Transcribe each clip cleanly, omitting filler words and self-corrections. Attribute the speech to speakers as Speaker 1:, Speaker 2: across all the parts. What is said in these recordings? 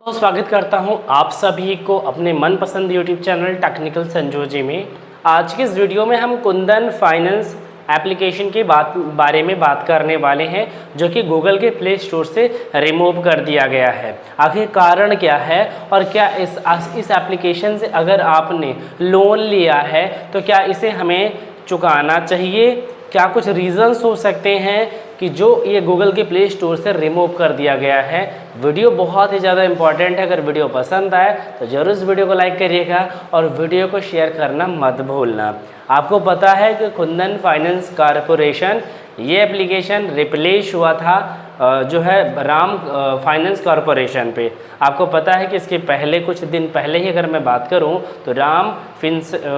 Speaker 1: स्वागत करता हूं आप सभी को अपने मनपसंद यूट्यूब चैनल टेक्निकल संजू जी में। आज की इस वीडियो में हम कुंदन फाइनेंस एप्लीकेशन के बारे में बात करने वाले हैं, जो कि गूगल के प्ले स्टोर से रिमूव कर दिया गया है। आखिर कारण क्या है और क्या इस एप्लीकेशन से अगर आपने लोन लिया है तो क्या इसे हमें चुकाना चाहिए, क्या कुछ रीज़न्स हो सकते हैं कि जो ये गूगल के प्ले स्टोर से रिमूव कर दिया गया है। वीडियो बहुत ही ज़्यादा इंपॉर्टेंट है। अगर वीडियो पसंद आए तो ज़रूर इस वीडियो को लाइक करिएगा और वीडियो को शेयर करना मत भूलना। आपको पता है कि कुंदन फाइनेंस कॉरपोरेशन ये एप्लीकेशन रिप्लेस हुआ था जो है राम फाइनेंस कॉरपोरेशन पे। आपको पता है कि इसके पहले कुछ दिन पहले ही अगर मैं बात करूं तो राम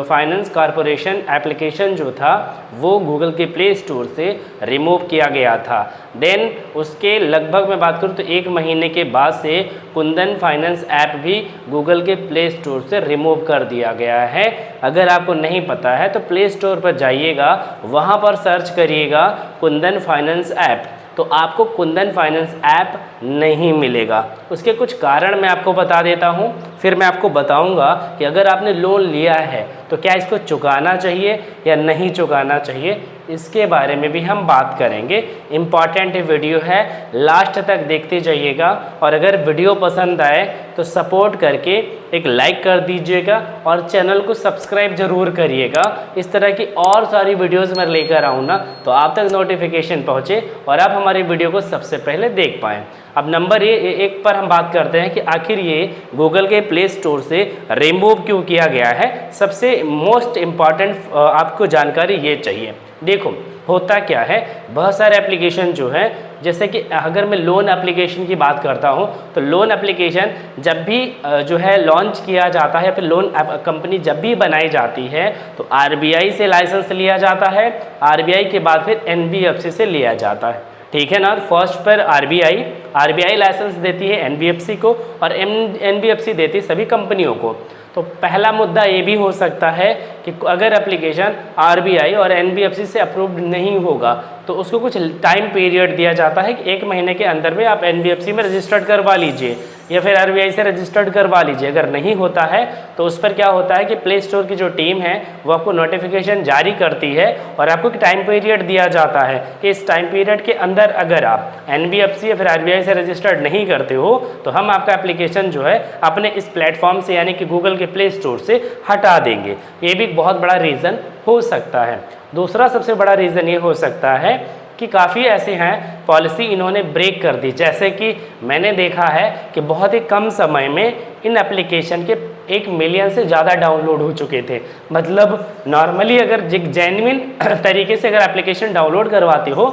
Speaker 1: फाइनेंस कॉरपोरेशन एप्लीकेशन जो था वो गूगल के प्ले स्टोर से रिमूव किया गया था। देन उसके लगभग मैं बात करूं तो 1 महीने के बाद से कुंदन फाइनेंस ऐप भी गूगल के प्ले स्टोर से रिमूव कर दिया गया है। अगर आपको नहीं पता है तो प्ले स्टोर पर जाइएगा, वहाँ पर सर्च करिएगा कुंदन फाइनेंस ऐप, तो आपको कुंदन फाइनेंस ऐप नहीं मिलेगा। उसके कुछ कारण मैं आपको बता देता हूँ, फिर मैं आपको बताऊँगा कि अगर आपने लोन लिया है तो क्या इसको चुकाना चाहिए या नहीं चुकाना चाहिए, इसके बारे में भी हम बात करेंगे। इम्पॉर्टेंट वीडियो है, लास्ट तक देखते जाइएगा और अगर वीडियो पसंद आए तो सपोर्ट करके एक लाइक कर दीजिएगा और चैनल को सब्सक्राइब ज़रूर करिएगा। इस तरह की और सारी वीडियोस मैं लेकर आऊँ ना तो आप तक नोटिफिकेशन पहुँचे और आप हमारी वीडियो को सबसे पहले देख पाएँ। अब नंबर एक पर हम बात करते हैं कि आखिर ये गूगल के प्ले स्टोर से रिमूव क्यों किया गया है। सबसे मोस्ट इम्पॉर्टेंट आपको जानकारी ये चाहिए। देखो होता क्या है, बहुत सारे एप्लीकेशन जो है, जैसे कि अगर मैं लोन एप्लीकेशन की बात करता हूं तो लोन एप्लीकेशन जब भी जो है लॉन्च किया जाता है, फिर लोन कंपनी जब भी बनाई जाती है तो आरबीआई से लाइसेंस लिया जाता है, आरबीआई के बाद फिर एनबीएफसी से लिया जाता है। ठीक है ना। फर्स्ट पर आरबीआई लाइसेंस देती है एनबीएफसी को और एनबीएफसी देती है सभी कंपनियों को। तो पहला मुद्दा ये भी हो सकता है कि अगर एप्लीकेशन आरबीआई और एनबीएफसी से अप्रूव्ड नहीं होगा तो उसको कुछ टाइम पीरियड दिया जाता है कि 1 महीने के अंदर में आप एनबीएफसी में रजिस्टर्ड करवा लीजिए या फिर आरबीआई से रजिस्टर्ड करवा लीजिए। अगर नहीं होता है तो उस पर क्या होता है कि प्ले स्टोर की जो टीम है वो आपको नोटिफिकेशन जारी करती है और आपको एक टाइम पीरियड दिया जाता है कि इस टाइम पीरियड के अंदर अगर आप एनबीएफसी या फिर आरबीआई से रजिस्टर्ड नहीं करते हो तो हम आपका एप्लीकेशन जो है अपने इस प्लेटफॉर्म से यानी कि गूगल के प्ले स्टोर से हटा देंगे। ये भी बहुत बड़ा रीज़न हो सकता है। दूसरा सबसे बड़ा रीज़न ये हो सकता है कि काफ़ी ऐसे हैं पॉलिसी इन्होंने ब्रेक कर दी। जैसे कि मैंने देखा है कि बहुत ही कम समय में इन एप्लीकेशन के 1 मिलियन से ज़्यादा डाउनलोड हो चुके थे। मतलब नॉर्मली अगर जेन्युइन तरीके से अगर एप्लीकेशन डाउनलोड करवाते हो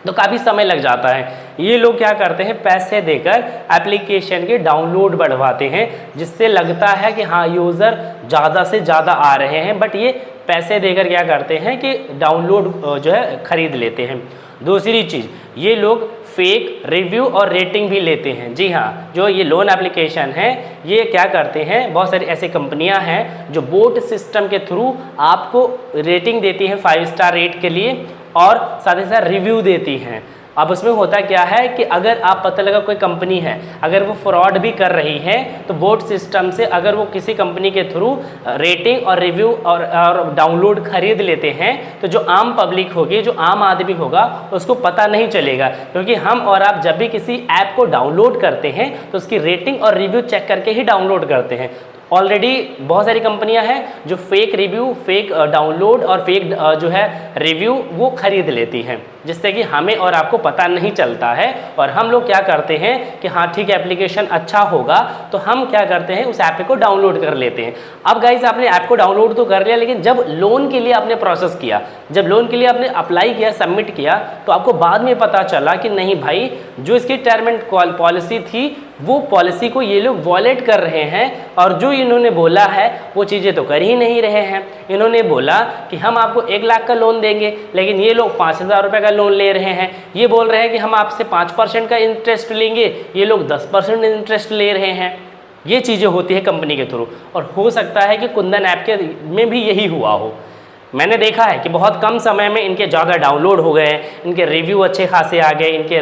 Speaker 1: तो काफ़ी समय लग जाता है। ये लोग क्या करते हैं, पैसे देकर एप्लीकेशन के डाउनलोड बढ़वाते हैं, जिससे लगता है कि हाँ यूज़र ज़्यादा से ज़्यादा आ रहे हैं, बट ये पैसे देकर क्या करते हैं कि डाउनलोड जो है ख़रीद लेते हैं। दूसरी चीज़, ये लोग फेक रिव्यू और रेटिंग भी लेते हैं। जी हाँ, जो ये लोन एप्लीकेशन है ये क्या करते हैं, बहुत सारी ऐसी कंपनियां हैं जो बोट सिस्टम के थ्रू आपको रेटिंग देती हैं 5 स्टार रेट के लिए और साथ ही साथ रिव्यू देती हैं। अब उसमें होता क्या है कि अगर आप पता लगा कोई कंपनी है अगर वो फ्रॉड भी कर रही है तो बोट सिस्टम से अगर वो किसी कंपनी के थ्रू रेटिंग और रिव्यू और डाउनलोड खरीद लेते हैं तो जो आम पब्लिक होगी, जो आम आदमी होगा, उसको पता नहीं चलेगा। क्योंकि हम और आप जब भी किसी ऐप को डाउनलोड करते हैं तो उसकी रेटिंग और रिव्यू चेक करके ही डाउनलोड करते हैं। ऑलरेडी बहुत सारी कंपनियां हैं जो फेक रिव्यू, फेक डाउनलोड और फेक जो है रिव्यू वो खरीद लेती हैं, जिससे कि हमें और आपको पता नहीं चलता है। और हम लोग क्या करते हैं कि हाँ ठीक है एप्लीकेशन अच्छा होगा तो हम क्या करते हैं उस ऐप को डाउनलोड कर लेते हैं। अब गाइस आपने ऐप को डाउनलोड तो कर लिया, लेकिन जब लोन के लिए आपने प्रोसेस किया, जब लोन के लिए आपने अप्लाई किया, सबमिट किया, तो आपको बाद में पता चला कि नहीं भाई जो इसकी टर्म एंड पॉलिसी थी वो पॉलिसी को ये लोग वॉलेट कर रहे हैं और जो इन्होंने बोला है वो चीज़ें तो कर ही नहीं रहे हैं। इन्होंने बोला कि हम आपको 1 लाख का लोन देंगे, लेकिन ये लोग 5,000 रुपये का लोन ले रहे हैं। ये बोल रहे हैं कि हम आपसे 5% का इंटरेस्ट लेंगे, ये लोग 10% इंटरेस्ट ले रहे हैं। ये चीज़ें होती है कंपनी के थ्रू और हो सकता है कि कुंदन ऐप के में भी यही हुआ हो। मैंने देखा है कि बहुत कम समय में इनके ज़्यादा डाउनलोड हो गए, इनके रिव्यू अच्छे खासे आ गए, इनके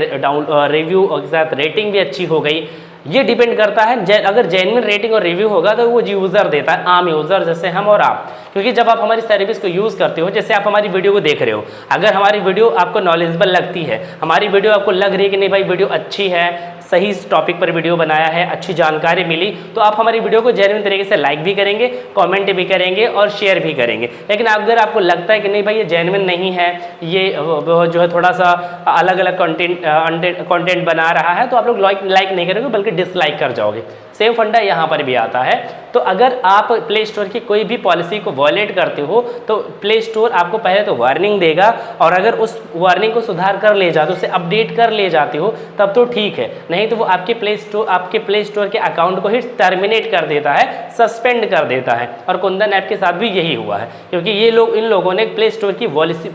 Speaker 1: रिव्यू के साथ रेटिंग भी अच्छी हो गई। ये डिपेंड करता है अगर जेन्युइन रेटिंग और रिव्यू होगा तो वो यूज़र देता है, आम यूज़र जैसे हम और आप। क्योंकि जब आप हमारी सर्विस को यूज़ करते हो, जैसे आप हमारी वीडियो को देख रहे हो, अगर हमारी वीडियो आपको नॉलेजेबल लगती है, हमारी वीडियो आपको लग रही है कि नहीं भाई वीडियो अच्छी है, सही टॉपिक पर वीडियो बनाया है, अच्छी जानकारी मिली, तो आप हमारी वीडियो को जेन्युइन तरीके से लाइक भी करेंगे, कमेंट भी करेंगे और शेयर भी करेंगे। लेकिन अगर आपको लगता है कि नहीं भाई ये जेन्युइन नहीं है, ये जो है थोड़ा सा अलग अलग कंटेंट बना रहा है, तो आप लोग लाइक नहीं करोगे बल्कि डिसलाइक कर जाओगे। सेम फंडा यहाँ पर भी आता है। तो अगर आप प्ले स्टोर की कोई भी पॉलिसी को वॉयलेट करते हो तो प्ले स्टोर आपको पहले तो वार्निंग देगा, और अगर उस वार्निंग को सुधार कर ले जाते हो, उसे अपडेट कर ले जाते हो, तब तो ठीक है, नहीं तो वो आपके प्ले स्टोर के अकाउंट को ही टर्मिनेट कर देता है, सस्पेंड कर देता है। और कुंदन ऐप के साथ भी यही हुआ है, क्योंकि इन लोगों ने प्ले स्टोर की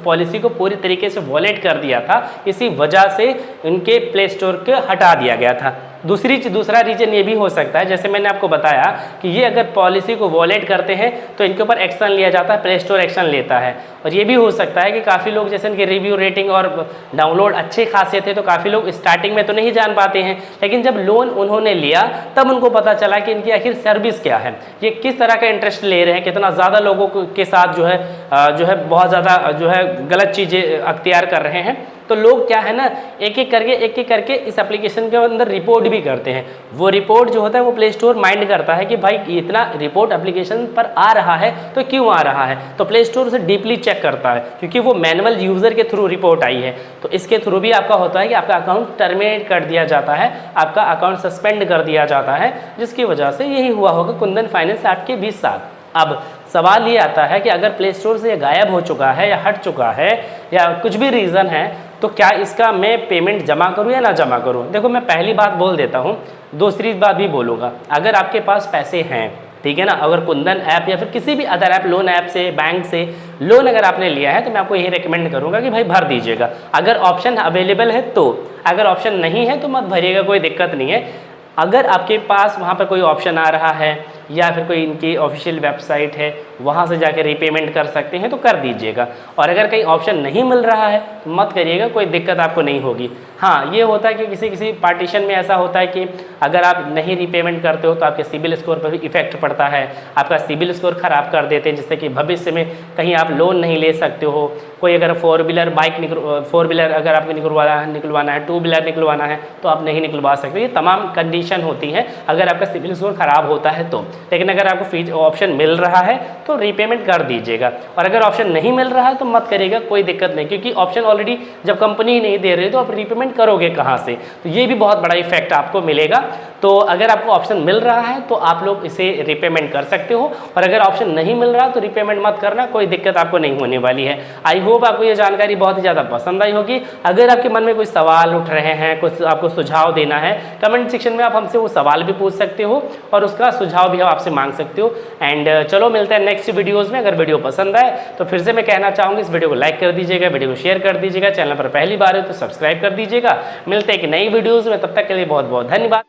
Speaker 1: पॉलिसी को पूरी तरीके से वॉयलेट कर दिया था, इसी वजह से इनके प्ले स्टोर को हटा दिया गया था। दूसरा रीजन ये भी हो सकता है, जैसे मैंने आपको बताया कि ये अगर पॉलिसी को वॉयलेट करते हैं तो इनके ऊपर एक्शन लिया जाता है, प्ले स्टोर एक्शन लेता है। और ये भी हो सकता है कि काफ़ी लोग जैसे इनके रिव्यू, रेटिंग और डाउनलोड अच्छे खासे थे, तो काफ़ी लोग स्टार्टिंग में तो नहीं जान पाते हैं, लेकिन जब लोन उन्होंने लिया तब उनको पता चला कि इनकी आखिर सर्विस क्या है, ये किस तरह का इंटरेस्ट ले रहे हैं, कितना ज़्यादा लोगों के साथ जो है बहुत ज़्यादा जो है गलत चीज़ें अख्तियार कर रहे हैं। तो लोग क्या है ना, एक एक करके इस एप्लीकेशन के अंदर रिपोर्ट भी करते हैं। वो रिपोर्ट जो होता है वो प्ले स्टोर माइंड करता है कि भाई इतना रिपोर्ट एप्लीकेशन पर आ रहा है तो क्यों आ रहा है, तो प्ले स्टोर उसे डीपली चेक करता है, क्योंकि वो मैनुअल यूज़र के थ्रू रिपोर्ट आई है। तो इसके थ्रू भी आपका होता है कि आपका अकाउंट टर्मिनेट कर दिया जाता है, आपका अकाउंट सस्पेंड कर दिया जाता है, जिसकी वजह से यही हुआ होगा कुंदन फाइनेंस ऐप के भी साथ। अब सवाल ये आता है कि अगर प्ले स्टोर से ये गायब हो चुका है या हट चुका है या कुछ भी रीज़न है, तो क्या इसका मैं पेमेंट जमा करूं या ना जमा करूं। देखो, मैं पहली बात बोल देता हूं, दूसरी बात भी बोलूँगा। अगर आपके पास पैसे हैं, ठीक है ना, अगर कुंदन ऐप या फिर किसी भी अदर ऐप, लोन ऐप से, बैंक से लोन अगर आपने लिया है, तो मैं आपको यही रेकमेंड करूँगा कि भाई भर दीजिएगा, अगर ऑप्शन अवेलेबल है तो। अगर ऑप्शन नहीं है तो मत भरिएगा, कोई दिक्कत नहीं है। अगर आपके पास वहाँ पर कोई ऑप्शन आ रहा है या फिर कोई इनकी ऑफिशियल वेबसाइट है, वहाँ से जाकर रीपेमेंट कर सकते हैं तो कर दीजिएगा। और अगर कहीं ऑप्शन नहीं मिल रहा है तो मत करिएगा, कोई दिक्कत आपको नहीं होगी। हाँ, ये होता है कि किसी पार्टीशन में ऐसा होता है कि अगर आप नहीं रीपेमेंट करते हो तो आपके सिबिल स्कोर पर भी इफेक्ट पड़ता है, आपका सिबिल स्कोर ख़राब कर देते हैं, जिससे कि भविष्य में कहीं आप लोन नहीं ले सकते हो। कोई अगर फोर व्हीलर अगर आपको निकलवाना है, टू व्हीलर निकलवाना है, तो आप नहीं निकलवा सकते। ये तमाम कंडीशन होती है अगर आपका सिबिल स्कोर ख़राब होता है तो। लेकिन अगर आपको ऑप्शन मिल रहा है तो रीपेमेंट कर दीजिएगा, और अगर ऑप्शन नहीं मिल रहा है तो मत करिएगा, कोई दिक्कत नहीं, क्योंकि ऑप्शन ऑलरेडी जब कंपनी ही नहीं दे रही तो आप रीपेमेंट करोगे कहाँ से। तो ये भी बहुत बड़ा इफेक्ट आपको मिलेगा। तो अगर आपको ऑप्शन मिल रहा है तो आप लोग इसे रीपेमेंट कर सकते हो, और अगर ऑप्शन नहीं मिल रहा तो रीपेमेंट मत करना, कोई दिक्कत आपको नहीं होने वाली है। आई होप आपको ये जानकारी बहुत ही ज़्यादा पसंद आई होगी। अगर आपके मन में कोई सवाल उठ रहे हैं, कुछ आपको सुझाव देना है, कमेंट सेक्शन में आप हमसे वो सवाल भी पूछ सकते हो और उसका सुझाव भी आप आपसे मांग सकते हो। एंड चलो मिलते हैं नेक्स्ट वीडियोज़ में। अगर वीडियो पसंद आए तो फिर से मैं कहना चाहूँगी, इस वीडियो को लाइक कर दीजिएगा, वीडियो को शेयर कर दीजिएगा, चैनल पर पहली बार है तो सब्सक्राइब कर दीजिएगा। मिलते हैं कि नई वीडियोज़ में, तब तक के लिए बहुत बहुत धन्यवाद।